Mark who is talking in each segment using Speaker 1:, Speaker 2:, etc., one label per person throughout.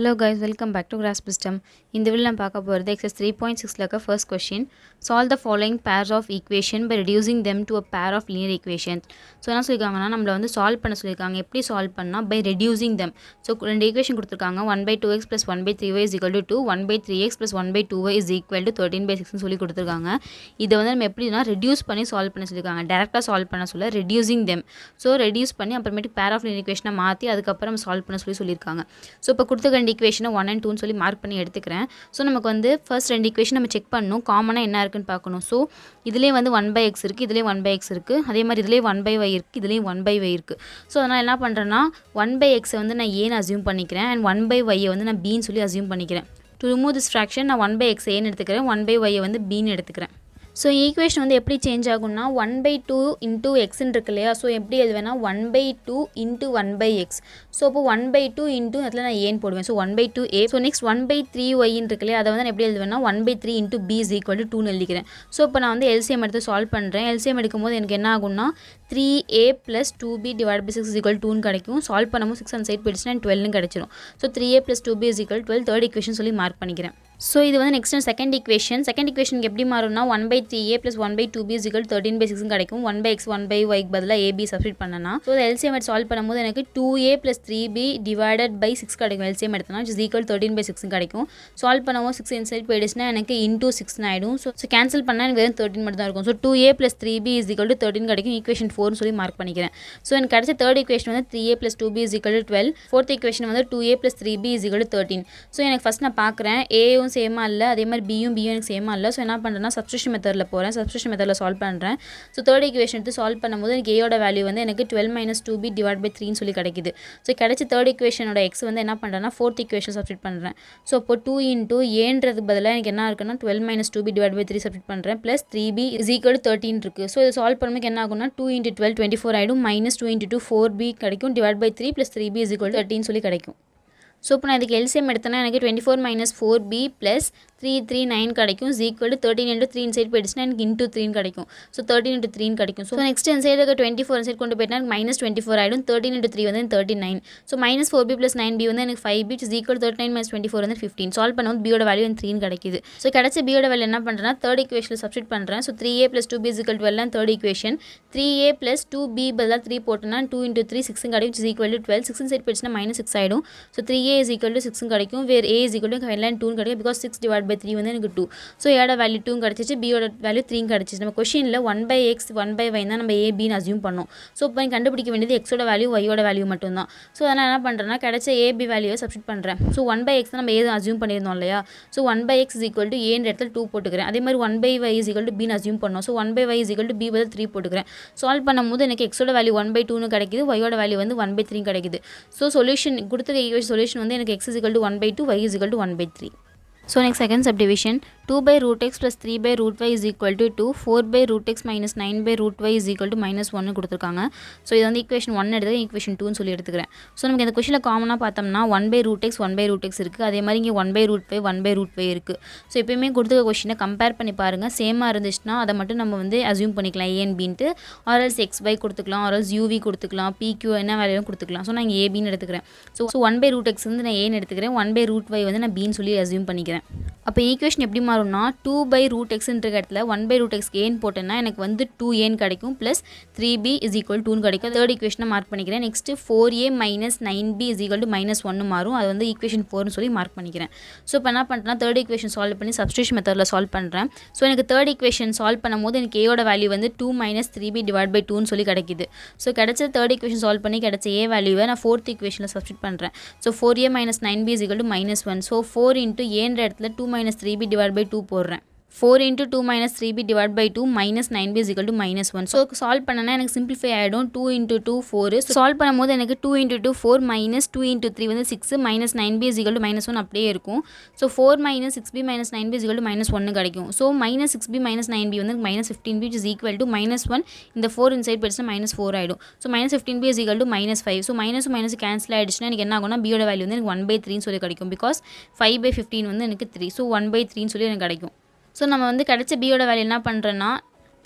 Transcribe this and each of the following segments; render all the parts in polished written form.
Speaker 1: Hello guys, welcome back to Grasp System. இந்த வீடியோல நம்ம பார்க்க போறது exercise 3.6ல இருக்க first question. Solve the following pairs of equation by reducing them to a pair of linear equations. So என்ன சொல்லியிருக்காங்கன்னா நம்மள வந்து சால்வ் பண்ண சொல்லியிருக்காங்க. எப்படி சால்வ் பண்ணால் by reducing them. ஸோ ரெண்டு ஈக்குவேஷன் கொடுத்துருக்காங்க 1/2x plus 1/3y is equal to 2, 1/3x plus 1/2y is equal to 13/6 சொல்லி கொடுத்துருக்காங்க. இதை வந்து நம்ம எப்படின்னா ரெடியூஸ் பண்ணி சால்வ் பண்ண சொல்லியிருக்காங்க. டேரெக்டாக சால்வ் பண்ண சொல்ல reducing them. ஸோ ரெடியூஸ் பண்ணி அப்புறமேட்டு பேர் ஆஃப் linear equation மாற்றி அதுக்கப்புறம் சால்வ் பண்ண சொல்லியிருக்காங்க. ஸோ இப்போ கொடுத்த ரெண்டு ஈக்குவேஷனை 1 and 2 சொல்லி மார்க் பண்ணி எடுத்துக்கிறேன். ஸோ நமக்கு வந்து ஃபர்ஸ்ட் ரெண்டு ஈக்குவேஷன் நம்ம செக் பண்ணணும், காமனாக என்ன இருக்குன்னு பார்க்கணும். ஸோ இதுலேயே வந்து 1/x இருக்குது, இதுலேயே 1/x இருக்குது, அதே மாதிரி இதுலேயே 1/y இருக்குது, இதுலேயும் 1/y இருக்குது. ஸோ அதனால் என்ன பண்ணுறேன்னா 1/x வந்து நான் ஏன்னு அசியூம் பண்ணிக்கிறேன் அண்ட் 1/y வந்து நான் பின்னு சொல்லி அசியூம் பண்ணிக்கிறேன். டு ரிமூவ் திஸ் ஃப்ராக்ஷன் நான் 1/x ஏன்னு எடுத்துக்கிறேன், 1/y வந்து பின்னு எடுத்துக்கிறேன். ஸோ ஈக்குவேஷன் வந்து எப்படி சேஞ்ச் ஆகும்னா 1/2 இன்டூ எக்ஸ்ன்னு இருக்கு இல்லையா. ஸோ எப்படி எழுதுவேன்னா 1/2 இன்டூ 1/x. ஸோ அப்போ 1/2 இன்டூ அதில் நான் ஏன் போடுவேன். So 1/2a. So next 1/3y இருக்கு இல்லையா, அதை வந்து நான் எப்படி எழுதுவேன்னா 1/3 into b is equal to 2ன்னு எழுதிக்கிறேன். ஸோ இப்போ நான் வந்து எல்சிஎம் எடுத்து சால்வ் பண்ணுறேன். எல்சிஎம் எடுக்கும்போது எனக்கு என்ன ஆகும்னா 3a plus 2b divided by 6 is equal to 2ன்னு கிடைக்கும். சால்வ் பண்ணும்போது 6 அந்த சைட் போயிடுச்சுன்னா 12ன்னு கிடைச்சிடும். So 3a plus 2b is equal to 12 third equation சொல்லி மார்க் பண்ணிக்கிறேன். ஸோ இது வந்து நெக்ஸ்ட் செகண்ட் ஈக்குவேஷனுக்கு எப்படி மாறும்னா 1/3a plus 1/2b is equal to 13/6 கிடைக்கும். 1/x 1/y பதிலாக ab சப்ஸ்டிட் பண்ணனா ஸோ எல்சிஎம் எடுத்து சால்வ் பண்ணும்போது எனக்கு 2a plus 3b divided by 6 கிடைக்கும். எல்சிஎம் எடுத்தனா which is equal to 13/6 கிடைக்கும். சால்வ் பண்ணும்போது 6 இன்சைட் போயிடுச்சுன்னா எனக்கு into 6 ஆகிடும். ஸோ கேன்சல் பண்ணால் எனக்கு வெறும் 13 மட்டும் தான் இருக்கும். So 2a plus 3b is equal to 13 கிடைக்கும். ஈக்குவேஷன் 4 சொல்லி மார்க் பண்ணிக்கிறேன். ஸோ எனக்கு கிடைச்ச தேர்ட் ஈக்குவேஷன் வந்து 3a plus 2b is equal to 12. Fourth equation வந்து 2a plus 3b is equal to 13. So எனக்கு ஃபஸ்ட் நான் பார்க்குறேன் ஏயும் சேமாக இல்லை, அதே மாதிரி பியும் எனக்கு சேமாக இல்லை. ஸோ என்ன பண்ணுறேன்னா சப்ஸ்டியூஷன் மெத்தடில் போகிறேன், சப்ஸ்டியூஷன் மெத்தடில் சால்வ் பண்ணுறேன். ஸோ தேர்ட் ஈக்குவேஷன் எடுத்து சால்வ் பண்ணும்போது எனக்கு ஏயோட வேல்யூ வந்து எனக்கு 12 minus 2b divided by 3 சொல்லி கிடைக்குது. ஸோ கிடைச்ச தேர்ட் ஈக்குவேஷனோட எக்ஸ் வந்து என்ன பண்ணுறேன்னா ஃபோர்த் ஈக்குவேஷன் சப்ஸ்டியூட் பண்ணுறேன். ஸோ இப்போ 2 இன்டூ ஏன்றதுக்கு பதிலாக எனக்கு என்ன இருக்குன்னா 12 minus 2b divided by 3 substitute பண்ணுறேன் plus 3b is equal to 13 இருக்குது. ஸோ இதை சால்வ் பண்ணும்போது என்ன ஆகும்னா 2 into 12 24 ஆகிடும். மைனஸ் 2 into 2 4b கிடைக்கும். Divide by 3 plus 3b is equal to 13 சொல்லி கிடைக்கும். ஸோ இப்போ நான் இதுக்கு எல்சிஎம் எடுத்தேன்னா எனக்கு 24 minus 4b ப்ளஸ் 339 கிடைக்கும். is equal to 13 into 3 inside போயிடுச்சுன்னா எனக்கு into 3 கிடைக்கும். ஸோ 13 into 3 கிடைக்கும். ஸோ நெக்ஸ்ட் இன்சைட் இருக்க 24 இன்சைட் கொண்டு போயிட்டா எனக்கு மைனஸ் 24 ஆகிடும். 13 into 3 வந்து 39. So minus 4b plus 9b வந்து எனக்கு 5b is equal to 39 minus 24 வந்து 15. சால்வ் பண்ணும்போது பியோட வேல்யூ வந்து 3 கிடைக்குது. ஸோ கிடைச்ச பியோட வேல்யூ என்ன பண்ணுறேன்னா தேர்ட் ஈக்குவேஷனில் சப்ஸ்டியூட் பண்ணுறேன். So 3a plus 2b is equal to 12 third equation. 3a plus 2b பதிலாக 3 போட்டோன்னா 2 into 3 6 கிடைக்கும். is equal to 12. 6 இன்சைட் போயிடுச்சுன்னா மைனஸ் 6 ஆகிடும். So 3a is equal to 6 கிடைக்கும். வேறு a is equal to 2 கிடைக்கும். பிகாஸ் 6 divided by 3 வந்து எனக்கு 2. ஸோ ஏட வேல்யூ 2 கிடச்சிச்சு, பியோட வேல்யூ 3 கிடச்சிச்சு. நம்ம கொஷினில் 1/x 1/y தான் நம்ம ஏபின்னு அசியூம் பண்ணோம். ஸோ இப்போ கண்டுபிடிக்க வேண்டியது எக்ஸோட வேல்யூ ஒய்யோட வேல்யூ மட்டும்தான். ஸோ அதனால் என்ன பண்ணுறேன்னா கிடைச்ச ஏபி வேல்யூவை சப்ஸ்டிட் பண்ணுறேன். ஸோ 1/x தான் நம்ம ஏது அசியூம் பண்ணியிருந்தோம் இல்லையா. So 1/x is equal to ஏன்ற இடத்துல 2 போட்டுக்கிறேன். அதே மாதிரி 1/y is equal to b assume பண்ணோம். So 1/y is equal to b பதில் 3 போட்டுக்கிறேன். சால்வ் பண்ணும்போது எனக்கு எக்ஸோட வேல்யூ 1/2 கிடைக்குது, ஒய்யோட வேல்யூ வந்து 1/3 கிடைக்குது. ஸோ சொல்யூஷன் கொடுத்த ஈக்குவேஷன் சொல்யூஷன் வந்து எனக்கு x is equal to 1/2, y is equal to 1/3. So next second subdivision 2 by root x plus 3 by root y is equal to 2, 4 by root x minus 9 by root y is equal to minus 1 கொடுத்துருக்காங்க. So இது வந்து equation 1 எடுத்து equation 2 சொல்லி எடுத்துக்கிறேன். So நமக்கு இந்த கொஷனில் காமனாக பார்த்தோம்னா 1 by root x 1 by root x இருக்குது. அதே மாதிரி இங்கே 1 by root y 1 by root y இருக்குது. ஸோ எப்பயுமே கொடுத்துருக்க கொஷினை கம்பேர் பண்ணி பாருங்கள். சேமாக இருந்துச்சுன்னா அதை மட்டும் நம்ம வந்து அசியூம் பண்ணிக்கலாம் ஏன் பின்ட்டு. ஆர்எல்ஸ் xy கொடுத்துக்கலாம், ஆர்எல்ஸ் uv கொடுத்துக்கலாம், pq என்ன வேலையும் கொடுத்துக்கலாம். ஸோ நான் இங்கே ஏபின்னு எடுத்துக்கிறேன். ஸோ 1 by root x வந்து நான் ஏன்னு எடுத்துக்கிறேன், 1 by root y வந்து நான் பின்னு சொல்லி அசியூம் பண்ணிக்கிறேன். அப்போ ஈக்குவேஷன் எப்படி மாறும்னா 2 by root xன்ற இடத்துல 1 by root x ஏன் போட்டேன்னா எனக்கு வந்து 2 ஏன் கிடைக்கும் plus 3b is equal to 2 கிடைக்கும். தேர்ட் ஈக்குவேஷனை மார்க் பண்ணிக்கிறேன். Next 4a minus 9b is equal to minus 1 மாறும். அது வந்து ஈக்குவேஷன் 4னு சொல்லி மார்க் பண்ணிக்கிறேன். ஸோ இப்போ என்ன பண்ணுறேன்னா தேர்ட் ஈக்குவேஷன் சால்வ் பண்ணி சப்ஸ்டியூஷன் மெத்தடில் சால்வ் பண்ணுறேன். ஸோ எனக்கு தேர்ட் ஈக்குவேஷன் சால்வ் பண்ணும்போது எனக்கு ஏயோட வேல்யூ வந்து 2 minus 3b divided by 2னு சொல்லி கிடைக்குது. ஸோ கிடைச்ச தேர்ட் ஈக்குவேஷன் சால்வ் பண்ணி கிடைச்ச ஏ வேல்யூவை நான் ஃபோர்த் ஈக்குவேஷனில் சப்ஸ்டியூட் பண்ணுறேன். So 4a minus 9b is equal to minus 1. So 4 into ஏன்ற இடத்துல 2 minus 3b divided by 2 போடுறேன். 4 into 2 minus 3b divided by 2 minus 9b is equal to minus 1. So solve பண்ணனா எனக்கு சிம்பிளிஃபை ஆகிடும். 2 into 2 4. சால்வ் பண்ணும்போது எனக்கு 2 into 2 4 minus 2 into 3 வந்து 6 minus 9b is equal to minus 1 அப்படியே இருக்கும். So 4 minus 6b minus 9b is equal to minus 1 கிடைக்கும். So minus 6b minus 9b வந்து minus 15b which is equal to minus 1. இந்த 4 inside போயிடுச்சுன்னா minus 4 ஆகிடும். So minus 15b is equal to minus 5. So minus cancel ஆகிடுச்சுன்னா எனக்கு என்ன ஆகும்னா பியோட வேல்யூ வந்து எனக்கு 1/3 சொல்லி கிடைக்கும். பிகாஸ் 5/15 வந்து எனக்கு 3. ஸோ 1/3 சொல்லி எனக்கு கிடைக்கும். ஸோ நம்ம வந்து கிடைச்ச பியோட வேல்யூ என்ன பண்ணுறேன்னா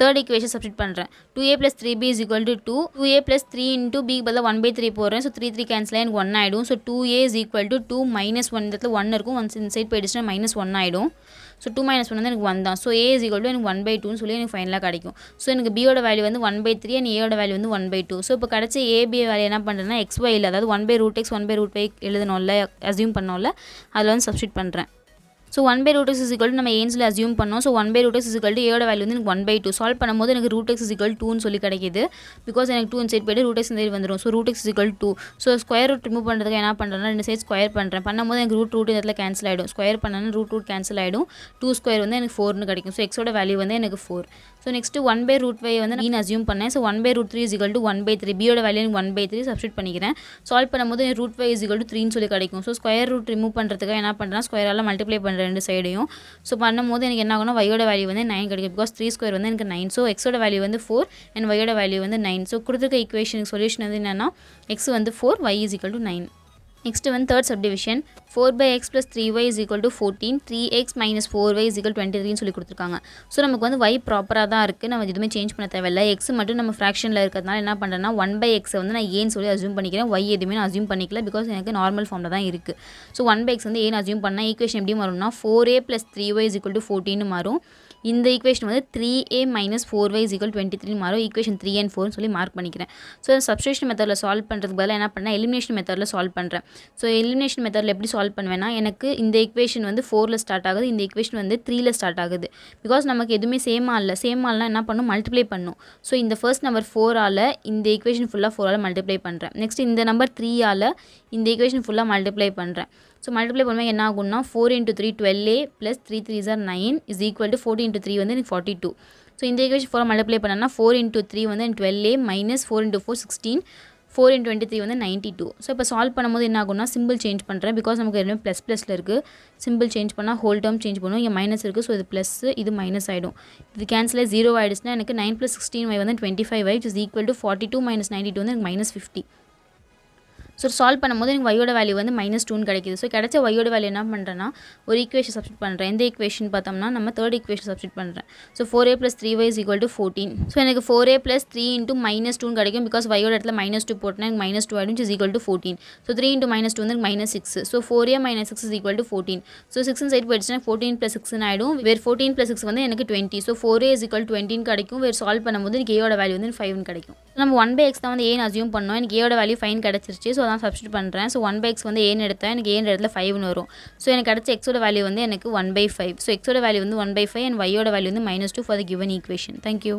Speaker 1: தேர்ட் ஈக்குவேஷன் சப்ஸ்டிட் பண்ணுறேன் 2a + 3b = 2 2a + 3 into b பதிலாக 1/3 போடுறேன் ஸோ 3 கேன்சல் எனக்கு 1 ஆகிடும் ஸோ 2a = 2 - 1 இந்த இடத்துல 1 இருக்கும் ஒன்ஸ் இந்த சைட் போயிடுச்சுன்னா -1 ஆகிடும் ஸோ 2 - 1 வந்து எனக்கு 1 தான் ஸோ a = எனக்கு 1/2ன்னு சொல்லி எனக்கு ஃபைனலாக கிடைக்கும் ஸோ எனக்கு b-யோட வேல்யூ வந்து 1/3 அண்ட் a-யோட வேல்யூ வந்து 1/2 ஸோ இப்போ கிடைச்ச ab வேல்யூ என்ன பண்ணுறேன்னா xy அதாவது 1/√x 1/√y எழுதணும்ல அசியூம் பண்ணோம்ல அதில் வந்து சப்ஸ்டிட் பண்ணுறேன் ஸோ 1/√x நம்ம ஏன்ஸில் அசியூம் பண்ணோம் ஸோ 1/√x a-யோட வேல்யூ வந்து எனக்கு 1/2 சால்வ் பண்ணும்போது எனக்கு √x = 2ன்னு சொல்லி கிடைக்கிது பிகாஸ் எனக்கு 2 சைட் போய்ட்டு √x இந்த சைடு வந்துடும் so √x = 2 so square root remove பண்ணுறதுக்கு என்ன பண்ணுறேன்னா ரெண்டு சைட் ஸ்கொயர் பண்ணும்போது எனக்கு ரூட் இந்த இடத்துல கேன்சல் ஆகிடும் ஸ்கொயர் பண்ணனா ரூட் கேன்சல் ஆகிடும் 2² வந்து எனக்கு 4ன்னு கிடைக்கும் ஸோ எக்ஸோட வேல்யூ வந்து எனக்கு 4 ஸோ நெக்ஸ்ட்டு 1/√y வந்து நான் அசியூம் பண்ணேன் ஸோ 1/√3 = 1/3 b-யோட வேல்யூ எனக்கு 1/3 சப்ஸ்டிட் பண்ணிக்கிறேன் சால்வ் பண்ணும்போது √y = 3ன்னு சொல்லி கிடைக்கும் ஸோ ஸ்கொயர் ரூட் ரிமூவ் பண்ணுறதுக்கு என்ன பண்ணுறேன் ஸ்கொயரால் மல்டிப்ளை பண்ணுறேன் ரெண்டு சைடையும் ஸோ பண்ணும்போது எனக்கு என்ன ஆகும்னா y-யோட வேல்யூ வந்து 9 கிடைக்கும் பிகாஸ் 3² வந்து எனக்கு 9 ஸோ x-ஓட வேல்யூ வந்து 4 அண்ட் y-யோட வேல்யூ வந்து 9 ஸோ கொடுத்துருக்க ஈக்குவேஷனுக்கு சொல்யூஷன் வந்து என்னென்னா x வந்து 4 y = 9 நெக்ஸ்ட் வந்து third subdivision 4/x + 3y = 14 3x - 4y = 23ன்னு சொல்லி கொடுத்துருக்காங்க ஸோ நமக்கு வந்து y ப்ராப்பராக தான் இருக்குது நம்ம எதுவுமே சேஞ்ச் பண்ண தேவையில்லை x மட்டும் நம்ம ஃப்ராக்ஷனில் இருக்கிறதுனால என்ன பண்ணுறேன்னா 1/x வந்து நான் ஏன்னு சொல்லி அசியூம் பண்ணிக்கிறேன் y எதுவுமே நான் அசியூம் பண்ணிக்கல பிகாஸ் எனக்கு நார்மல் ஃபார்மில் தான் இருக்குது ஸோ 1/x வந்து ஏன்னு அசியூம் பண்ணால் ஈக்குவேஷன் எப்படி மாறும்னா 4a + 3y = 14ன்னு மாறும் இந்த ஈக்குவேஷன் வந்து 3a - 4y = 23 மாறும் ஈக்குவேஷன் 3 and 4 சொல்லி மார்க் பண்ணிக்கிறேன் ஸோ சப்ஸ்டியூஷன் மெத்தடில் சால்வ் பண்ணுறதுக்கு பதிலாக என்ன பண்ணால் எலிமினேஷன் மெத்தடில் சால்வ் பண்ணுறேன் ஸோ எலிமினேஷன் மெத்தடில் எப்படி சால்வ் பண்ணுவேன்னா எனக்கு இந்த ஈக்குவேஷன் வந்து 4ல் ஸ்டார்ட் ஆகுது இந்த ஈக்குவேஷன் வந்து 3ல் ஸ்டார்ட் ஆகுது பிகாஸ் நமக்கு எதுவுமே சேமாக என்ன பண்ணும் மல்டிப்ளை பண்ணும் ஸோ இந்த ஃபர்ஸ்ட் நம்பர் 4ஆல் இந்த ஈக்குவேஷன் ஃபுல்லாக 4ஆல் மல்டிப்ளை பண்ணுறேன் நெக்ஸ்ட் இந்த நம்பர் 3ஆல் இந்த ஈக்குவேஷன் ஃபுல்லாக மல்டிப்ளை பண்ணுறேன் ஸோ மல்டிப்ளை பண்ணும்போது என்ன ஆகும்னா 4 × 3 12a + 3 3s are 9 = 14 × 3 வந்து எனக்கு 42 ஸோ இந்த ஈக்குவேஷன் 4 மல்டிப்ளை பண்ணனா 4 × 3 வந்து 12a - 4 × 4 16 4 × 23 வந்து 92 ஸோ இப்போ சால்வ் பண்ணும்போது என்ன ஆகும்னா சிம்பிள் சேஞ்ச் பண்ணுறேன் பிகாஸ் நமக்கு எதுவுமே ++ல் இருக்குது சிம்பிள் சேஞ்ச் பண்ணால் ஹோல் டேர்ம் சேஞ்ச் பண்ணுவோம் இங்கே மைனஸ் இருக்குது ஸோ இது ப்ளஸ் இது மைனஸ் ஆகிடும் இது கேன்சலாக 0 ஆகிடுச்சுன்னா எனக்கு 9 + 16y வந்து 25y = 42 - 92 வந்து எனக்கு -50 ஸோ சால்வ் பண்ணும்போது எனக்கு y-யோட வேல்யூ வந்து -2ன்னு கிடைக்குது ஸோ கிடைச்ச y-யோட வேல்யூ என்ன பண்ணுறேன்னா ஒரு ஈக்குவேஷன் சப்ஸ்டிட் பண்ணுறேன் எந்த ஈக்குவேஷன் பார்த்தோம்னா நம்ம தேர்ட் ஈக்குவேஷன் சப்ஸ்டிட் பண்ணுறேன் ஸோ 4a + 3y = 14 ஸோ எனக்கு 4a + 3 × -2ன்னு கிடைக்கும் பிகாஸ் y-யோட இடத்துல -2 போட்டேன்னா எனக்கு -2 ஆகிடும் = 14 ஸோ 3 × -2 வந்து -6 ஸோ 4a - 6 = 14 ஸோ 6 சைட் போயிடுச்சுன்னா 14 + 6ன்னு ஆகிடும் வேறு 14 + 6 வந்து எனக்கு 20 ஸோ 4a = 20ன்னு கிடைக்கும் வேறு சால்வ் பண்ணும்போது எனக்கு a-யோட வேல்யூ வந்து 5ன்னு கிடைக்கும் நம்ம 1/x தான் வந்து ஏன்னு அசியூம் பண்ணோம் எனக்கு a-யோட வேல்யூ 5 கிடச்சிருச்சு ஸோ அதான் சப்ஸ்டிட் பண்ணுறேன் ஸோ 1/x வந்து ஏன்னு எடுத்தேன் எனக்கு ஏன்னு இடத்துல 5ன்னு வரும் ஸோ எனக்கு கிடச்ச எக்ஸோட வேல்யூ வந்து எனக்கு 1/5 ஸோ எக்ஸோட வேல்யூ வந்து 1/5 அண்ட் y-யோட வேல்யூ வந்து -2 for the given equation thank you